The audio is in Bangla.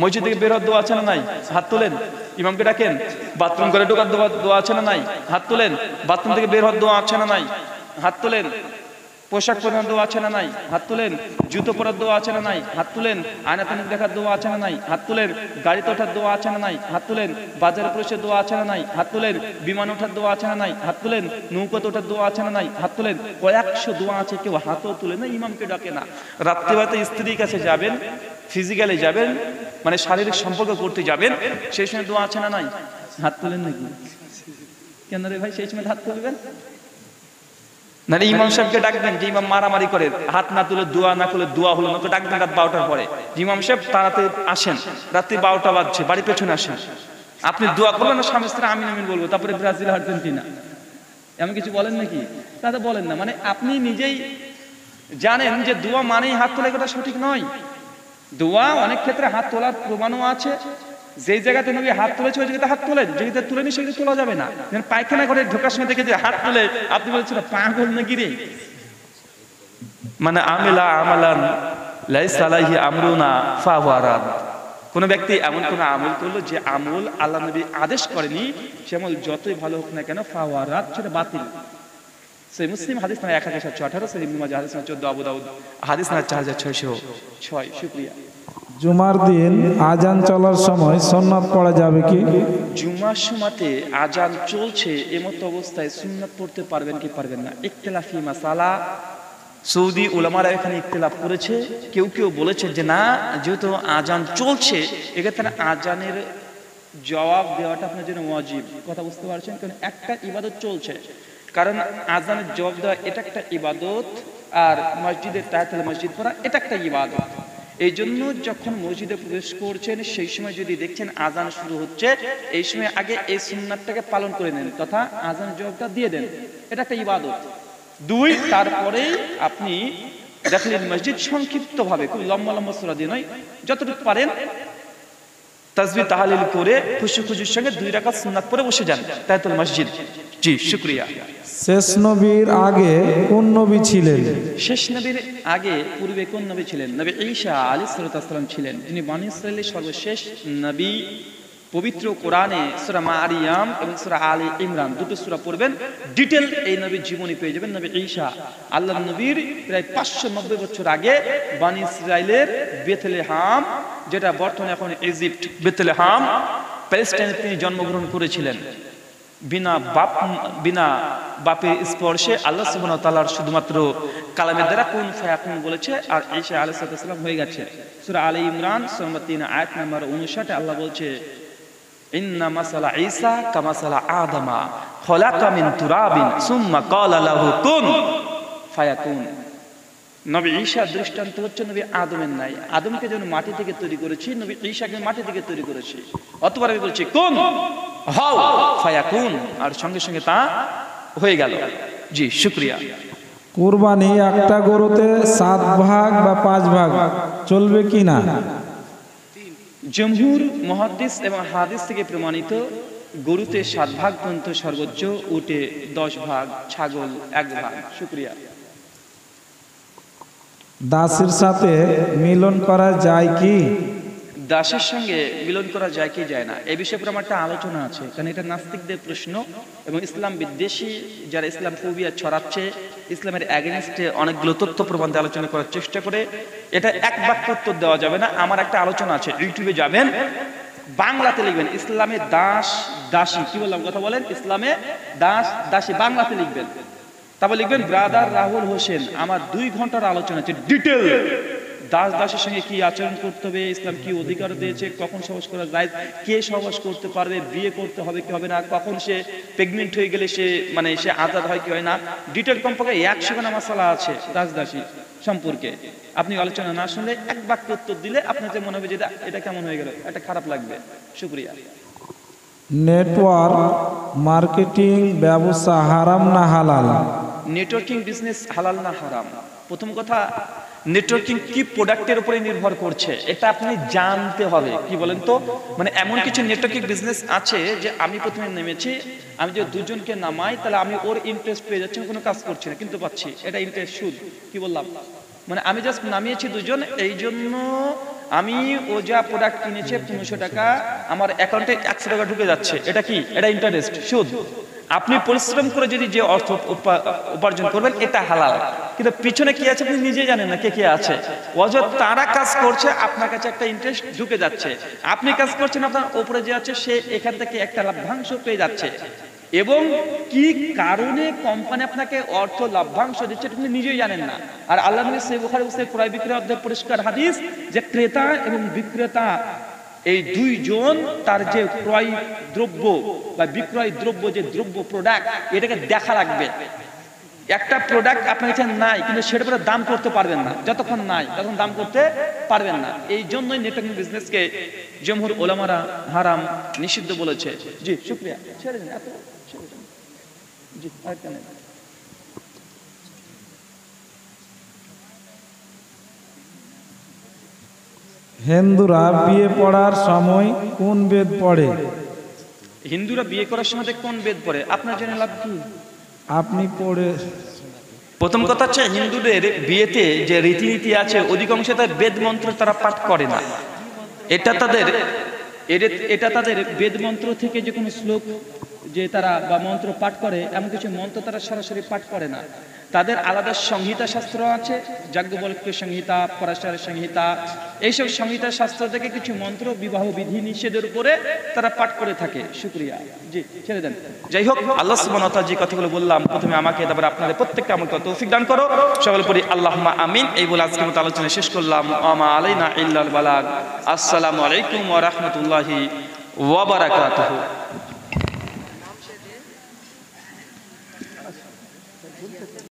মসজিদ থেকে বের হওয়ার দোয়া আছে না নাই? হাত তোলেন। ইমামকে ডাকেন। বাথরুম করে ঢোকার দোয়া আছে না নাই? হাত তোলেন। বাথরুম থেকে বের হওয়ার দোয়া আছে না নাই? হাত তোলেন। পোশাক পরার দোয়া আছে না নাই? হাত তোলেন। জুতো পরার দোয়া আছে না নাই? হাত তোলেন। আয়নাতে মুখ দেখার দোয়া আছে না নাই? হাত তোলেন। গাড়িতে ওঠার দোয়া আছে না নাই? হাত তোলেন। বাজারে প্রবেশের দোয়া আছে না নাই? হাত তোলেন। বিমান ওঠার দোয়া আছে না নাই? হাত তোলেন। নৌকাতে ওঠার দোয়া আছে না নাই? হাত তোলেন। কয়েকশো দোয়া আছে, কেউ হাতও তুলে না, ইমামকে ডাকে না। রাত্রিবেলাতে স্ত্রীর কাছে যাবেন, ফিজিক্যালি যাবেন, মানে শারীরিক সম্পর্ক করতে যাবেন, সেই সময় দোয়া আছে না নাই? হাত তোলেন নাকি? কেন রে ভাই সেই সময় হাত তুলবেন না? ইমাম সাহেবকে ডাকবেন যে ইমাম মারামারি করে, হাত না তুলে দোয়া না করলে দোয়া হলো না, তো ডাকবেন রাত 12টার পরে, ইমাম সাহেব তাড়াতাড়ি আসেন, রাত্রি 12টা বাজছে, বাড়ি পেছনে আসেন। আপনি দোয়া করবেন না, স্বামী স্ত্রী আমিন আমিন বলবো, তারপরে ব্রাজিল আর্জেন্টিনা এমন কিছু বলেন নাকি? তাতে বলেন না, মানে আপনি নিজেই জানেন যে দোয়া মানেই হাত তোলা, কথা সঠিক নয়। দোয়া অনেক ক্ষেত্রে হাত তোলার প্রমাণও আছে। যেই জায়গাতে নবী হাত তুলেছে ওই জায়গাতে হাত তোলেন, যে জায়গাতে তুলেনি সেগুলো তোলা যাবে না। পায়খানা ঘরে ঢোকার সময় দেখে যে হাত তুলে, আপনি বলেছেন পাগল নাকি রে? মানে আমিলা আমালান লাইসা আলাইহি আমরুনা ফাহুয়া রাদ। কোন ব্যক্তি এমন কোন আমল করলো যে আমল আল্লাহ নবী আদেশ করেনি, সে আমল যতই ভালো হোক না কেন ফাহুয়া রাদ, সেটা বাতিল। সহিহ মুসলিম হাদিস নাম্বার 1718, সহিহ ইবনে মাজাহ হাদিস নাম্বার 14, আবু দাউদ হাদিস নাম্বার 4606। শুকরিয়া। জুমার দিন আজান চলার সময় সুন্নাত পড়া যাবে কি? জুমার সময়তে আজান চলছে এমত অবস্থায় সুন্নাত পড়তে পারবেন কি পারবেন না, ইখতিলাফি মাসালা। সৌদি উলামারা এখানে ইখতিলাফ করেছে। কেউ কেউ বলেছে যে না, যেহেতু আজান চলছে এক্ষেত্রে আজানের জবাব দেওয়াটা আপনার জন্য ওয়াজিব। কথা বুঝতে পারছেন? কারণ একটা ইবাদত চলছে, কারণ আজানের জবাব দেওয়া এটা একটা ইবাদত, আর মসজিদের তাহিয়াতুল মসজিদ পড়া এটা একটা ইবাদত। এই জন্য যখন মসজিদে প্রবেশ করছেন সেই সময় যদি দেখছেন আজান শুরু হচ্ছে, এই সময় আগে এই সুন্নাতটাকে পালন করে নেন, তথা আজানের জবাবটা দিয়ে দেন, এটা একটা ইবাদত। 2, তারপরে আপনি দাখিলুল মসজিদ সংক্ষিপ্ত ভাবে, খুব লম্বা লম্বা সূরা দিয়ে নয়, যতটুকু পারেন তাসবিহ তাহলিল করে খুশি খুশির সঙ্গে 2 রাকাত সুন্নাত পড়ে বসে যান তাহিয়াতুল মসজিদ। জি, শুকরিয়া। শেষ নবীর আগে কোন নবী ছিলেন? শেষ নবীর আগে পূর্বে কোন নবী ছিলেন? নবী ঈসা আলাইহিস সালাম ছিলেন, যিনি বনী ইসরাইলের সর্বশেষ নবী। পবিত্র কোরআনে সূরা মারিয়াম এবং সূরা আলে ইমরান দুটো সূরা পড়বেন, ডিটেইল এই নবীর জীবনী পেয়ে যাবেন। নবী ঈসা আল্লাহর নবীর প্রায় 590 বছর আগে বনী ইসরাইলের বেথলেহাম, যেটা বর্তমানে এখন ইজিপ্ট, বেথলেহাম প্যালেস্টাইনে তিনি জন্মগ্রহণ করেছিলেন। বিনা বাপের স্পর্শে আল্লাহ সুবহানাহু ওয়া তাআলার শুধুমাত্র কালামের দ্বারা কুন ফায়াকুন বলেছে, আর ঈসা আলাইহিস সালাম হয়ে গেছে। সূরা আলে ইমরান সূরা 3 আয়াত নাম্বার 59 আল্লাহ বলছে, ইন্না মাসালা ঈসা কামাসালা আদামা খলাকা মিন তুরাবিন সুম্মা ক্বালা লাহু কুন ফায়াকুন। নবী ঈসার দৃষ্টান্ত হচ্ছে নবী আদমের নাই। আদমকে যেন মাটি থেকে তৈরি করেছি, নবী ঈসাকে মাটি থেকে তৈরি করেছি। অতঃপর আমি বলছি কুন হও ফায়াকুন, আর সঙ্গে সঙ্গে তা হয়ে গেল। জি, শুকরিয়া। কুরবানি একটা গরুতে 7 ভাগ বা 5 ভাগ চলবে কি না? জমহুর মুহাদ্দিস এবং হাদিস থেকে প্রমাণিত, গরুতে 7 ভাগ পর্যন্ত সর্বোচ্চ, উটে 10 ভাগ, ছাগল 1 ভাগ। শুকরিয়া। দাসের সাথে মিলন করা যায় কি? দাসের সঙ্গে মিলন করা যায় কি যায় না, এই বিষয়ে আমার একটা আলোচনা আছে, কারণ এটা নাস্তিকদের প্রশ্ন এবং ইসলাম বিদ্বেষী যারা ইসলাম ফোবিয়া ছড়াচ্ছে, ইসলামের অ্যাগেনস্টে অনেকগুলো তথ্য প্রমাণ দিয়ে আলোচনা করার চেষ্টা করে। এটা এক বাক্য উত্তর দেওয়া যাবে না। আমার একটা আলোচনা আছে, ইউটিউবে যাবেন, বাংলাতে লিখবেন ইসলামে দাস দাসী, কি বললাম কথা বলেন, ইসলামে দাস দাসী বাংলাতে লিখবেন, তারপর লিখবেন ব্রাদার রাহুল হোসেন, আমার 2 ঘন্টার আলোচনা আছে ডিটেল। দাস দাসের সঙ্গে কি আচরণ করতে হবে, ইসলাম কি অধিকার দিয়েছে, কখন সহবাস করা যায়, কে সহবাস করতে পারবে, বিয়ে করতে হবে কি হবে না, কখন সে প্রেগনেন্ট হয়ে গেলে সে আজাদ হয় কি হয় না, ডিটেল কমপক্ষে 100 খানা মাসালা আছে দাস দাসী সম্পর্কে। আপনি আলোচনা না শুনলে এক বাক্য উত্তর দিলে আপনার যে মনে হবে যে এটা কেমন হয়ে গেল, এটা খারাপ লাগবে। শুকরিয়া। নেটওয়ার্ক মার্কেটিং ব্যবসা হারাম না হালাল? নেটওয়ার্কিং বিজনেস হালাল না হারাম? প্রথম কথা, নেটওয়ার্কিং কি প্রোডাক্টের উপরে নির্ভর করছে এটা আপনি জানতে হবে। কি বলেন তো, এমন কিছু নেটওয়ার্কিং বিজনেস আছে যে আমি প্রথমে নেমেছি, আমি যে 2 জনকে নামাই তাহলে আমি ওর ইন্টারেস্ট পেয়ে যাচ্ছি, কোনো কাজ করছি না কিন্তু পাচ্ছি, এটা ইন্টারেস্ট সুদ। কি বললাম, আমি জাস্ট নামিয়েছি 2 জন, এই জন্য আমি ও যা প্রোডাক্ট কিনেছে 1500 টাকা, আমার অ্যাকাউন্টে 100 টাকা ঢুকে যাচ্ছে, এটা কি? এটা ইন্টারেস্ট, সুদ। আপনি পরিশ্রম করে যদি যে অর্থ উপার্জন করবেন এটা হালাল, কিন্তু পিছনে কি আছে আপনি নিজেই জানেন না, কে কে আছে। অযথা তারা কাজ করছে, আপনার কাছে একটা ইন্টারেস্ট ঢুকে যাচ্ছে, আপনি কাজ করছেন, আপনার উপরে যে আছে সে এখান থেকে একটা লাভ্যাংশ পেয়ে যাচ্ছে, এবং কি কারণে কোম্পানি আপনাকে অর্থ লাভ্যাংশ দিচ্ছে আপনি নিজেই জানেন না। আর আল্লাহ নবী সহিহ বুখারী মুসলিম ক্রয় বিক্রয় অধ্যায়ে পরিষ্কার হাদিস যে ক্রেতা এবং বিক্রেতা এই দুইজন তার যে ক্রয় দ্রব্য বা বিক্রয় দ্রব্য, যে দ্রব্য প্রোডাক্ট, এটাকে দেখা লাগবে। একটা প্রোডাক্ট আপনার কাছে নাই, কিন্তু সেটার উপরে দাম করতে পারবেন না, যতক্ষণ নাই তখন দাম করতে পারবেন না। এই জন্যই নেটওয়ার্কিং বিজনেসকে জমহুর ওলামারা হারাম, নিষিদ্ধ বলেছে। জি শুকরিয়া, ছেড়ে দিন, এত ছেড়ে দিন। জি আরেকটা নেন। হিন্দুরা বিয়ে পড়ার সময় কোন বেদ পড়ে? হিন্দুরা বিয়ে করার সময় কোন বেদ পড়ে? আপনার জন্য লাভ কি? আপনি পড়ে। প্রথম কথা হচ্ছে, হিন্দুদের বিয়েতে যে রীতিনীতি আছে অধিকাংশ তার বেদ মন্ত্র তারা পাঠ করে না। এটা তাদের বেদ মন্ত্র থেকে যে কোনো শ্লোক যে তারা বা মন্ত্র পাঠ করে, এমন কিছু মন্ত্র তারা সরাসরি পাঠ করে না। তাদের আলাদা সংহিতা শাস্ত্র আছে, যাজ্ঞবল্ক্য সংহিতা, পরাশর সংহিতা, এইসব সংহিতা শাস্ত্র থেকে কিছু মন্ত্র বিবাহ বিধি নিষেধের উপরে তারা পাঠ করে থাকে। শুকরিয়া, জি ছেড়ে দেন। যাই হোক, আল্লাহ সুবহানাহু ওয়া তাআলা যে কথাগুলো বললাম, প্রথমে আমাকে, তারপরে আপনাদের প্রত্যেককে আমল করার তৌফিক দান করো। সকল পরি আল্লাহুম্মা আমিন। এই বলে আজকের মতো আলোচনা শেষ করলাম। আমা আলাইনা ইল্লাল বালাগ। আসসালামু আলাইকুম ওয়া রাহমাতুল্লাহি ওয়া বারাকাতুহু।